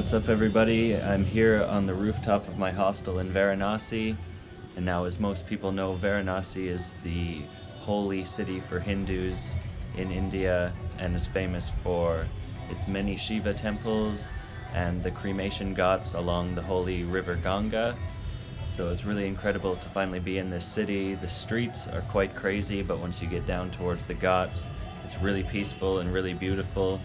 What's up everybody? I'm here on the rooftop of my hostel in Varanasi, and now as most people know, Varanasi is the holy city for Hindus in India and is famous for its many Shiva temples and the cremation ghats along the holy river Ganga. So it's really incredible to finally be in this city. The streets are quite crazy, but once you get down towards the ghats, it's really peaceful and really beautiful.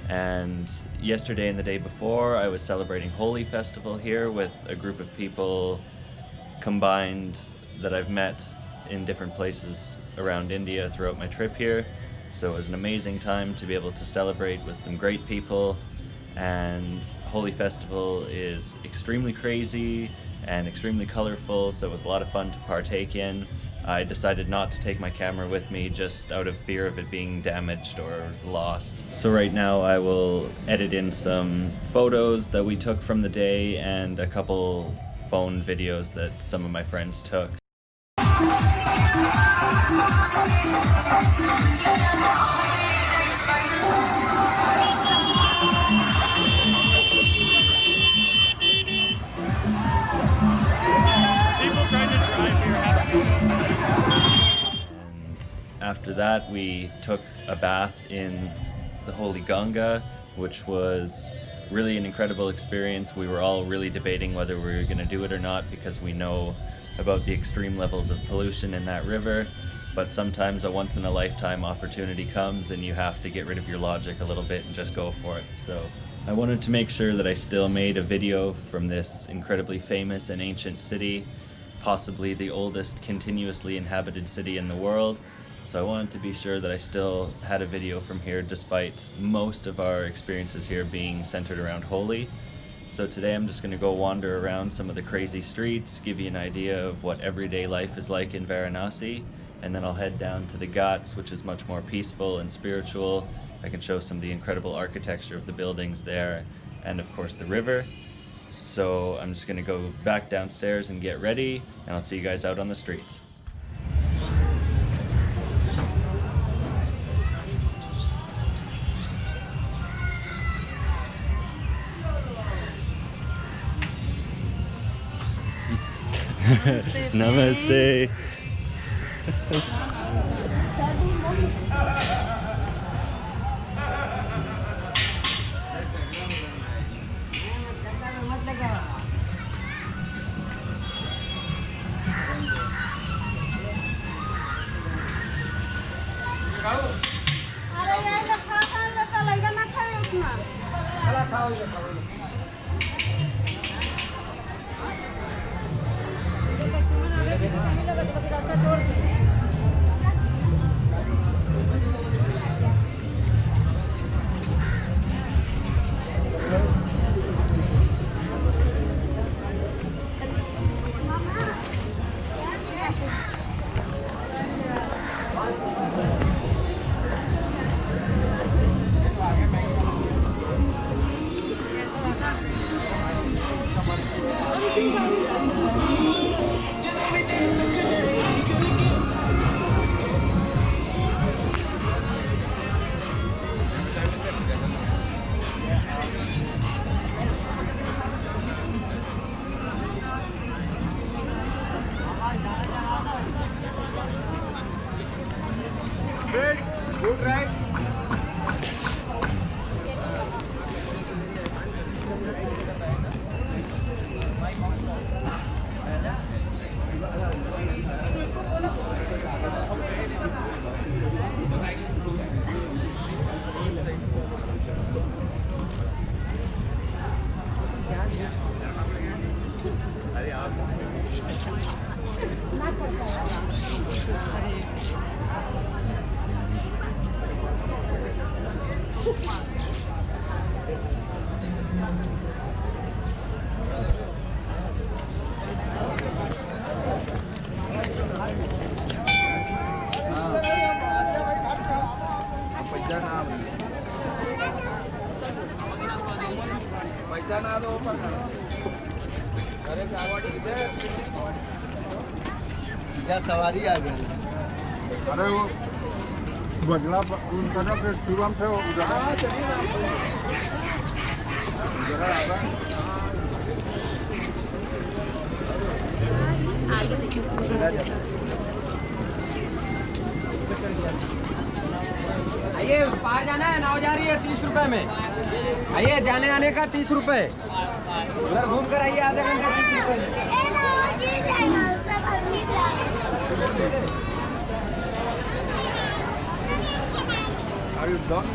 And yesterday and the day before, I was celebrating Holi festival here with a group of people combined that I've met in different places around India throughout my trip here. So it was an amazing time to be able to celebrate with some great people. And Holi festival is extremely crazy and extremely colorful, so it was a lot of fun to partake in. I decided not to take my camera with me just out of fear of it being damaged or lost. So right now I will edit in some photos that we took from the day and a couple phone videos that some of my friends took. People trying to drive here. After that, we took a bath in the holy Ganga, which was really an incredible experience. We were all really debating whether we were going to do it or not because we know about the extreme levels of pollution in that river, but sometimes a once-in-a-lifetime opportunity comes and you have to get rid of your logic a little bit and just go for it. So I wanted to make sure that I still made a video from this incredibly famous and ancient city, possibly the oldest continuously inhabited city in the world. So I wanted to be sure that I still had a video from here despite most of our experiences here being centered around Holi. So today I'm just going to go wander around some of the crazy streets, give you an idea of what everyday life is like in Varanasi, and then I'll head down to the ghats, which is much more peaceful and spiritual. I can show some of the incredible architecture of the buildings there, and of course the river. So I'm just going to go back downstairs and get ready, and I'll see you guys out on the streets. Namaste. Good ride. क्या सवारी आ गई? अरे वो बगला उनका ना फिर शिवम थे उधर आइए उस पार जाना है, नाव जा रही है 30 रुपए में। आइए जाने आने का 30 रुपए, उधर घूम कर आइए आधे घंटे 30 रुपए में। Are you done?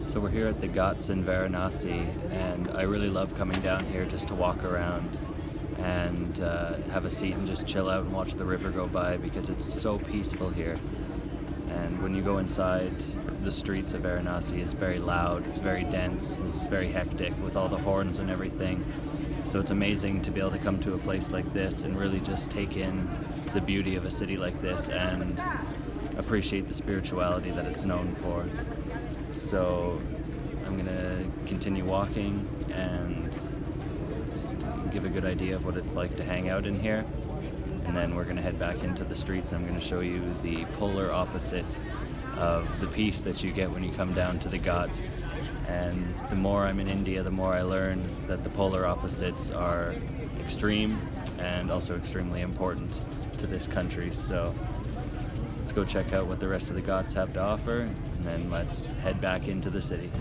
So we're here at the Ghats in Varanasi, and I really love coming down here just to walk around and have a seat and just chill out and watch the river go by, because it's so peaceful here. And when you go inside, the streets of Varanasi is very loud, it's very dense, it's very hectic with all the horns and everything. So it's amazing to be able to come to a place like this and really just take in the beauty of a city like this and appreciate the spirituality that it's known for. So I'm gonna continue walking and just give a good idea of what it's like to hang out in here. And then we're gonna head back into the streets, and I'm gonna show you the polar opposite of the peace that you get when you come down to the Ghats. And the more I'm in India, the more I learn that the polar opposites are extreme and also extremely important to this country. So let's go check out what the rest of the Ghats have to offer, and then let's head back into the city.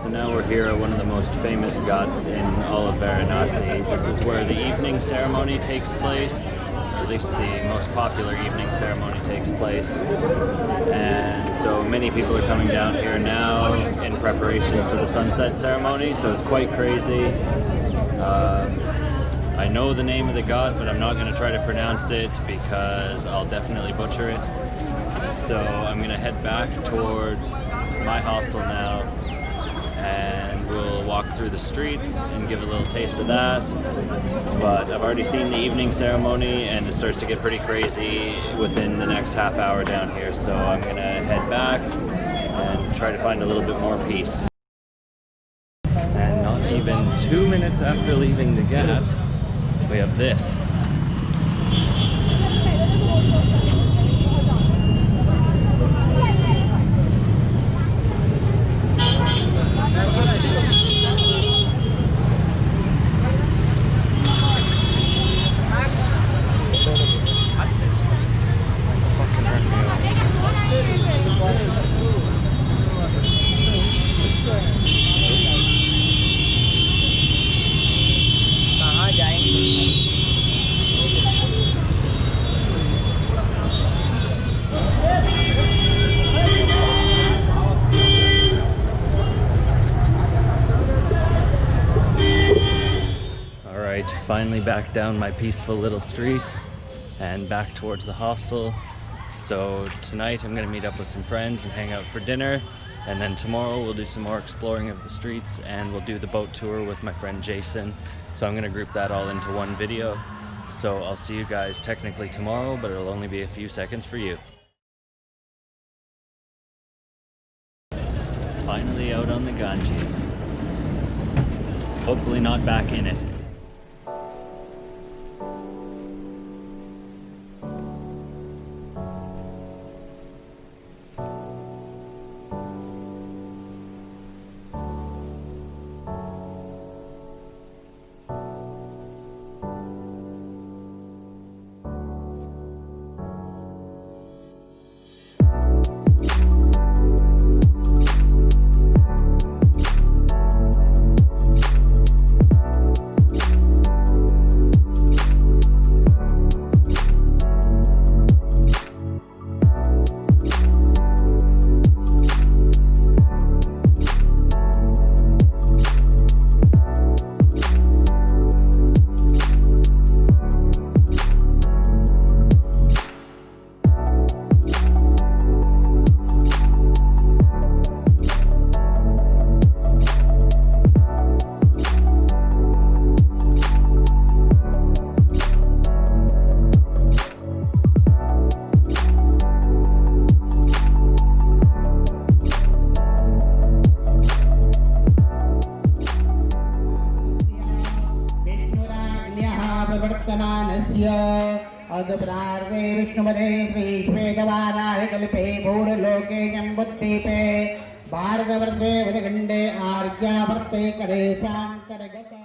So now we're here at one of the most famous ghats in all of Varanasi. This is where the evening ceremony takes place, or at least the most popular evening ceremony takes place. And so many people are coming down here now in preparation for the sunset ceremony, so it's quite crazy. I know the name of the ghat, but I'm not going to try to pronounce it because I'll definitely butcher it. So I'm going to head back towards my hostel now, and we'll walk through the streets and give a little taste of that. But I've already seen the evening ceremony, and it starts to get pretty crazy within the next half hour down here. So I'm gonna head back and try to find a little bit more peace. And not even 2 minutes after leaving the ghat, we have this. finally back down my peaceful little street and back towards the hostel. So tonight I'm gonna meet up with some friends and hang out for dinner, and then tomorrow we'll do some more exploring of the streets and we'll do the boat tour with my friend Jason. So I'm gonna group that all into one video. So I'll see you guys technically tomorrow, but it'll only be a few seconds for you. Finally out on the Ganges. Hopefully not back in it. अदप्रार्थे विष्णुपदे श्रीश्वेतवाराहि कल्पे भूर्लोके जम्बुद्वीपे भारतवर्षे वदखण्डे आर्यावर्ते कलेशान्तर्गत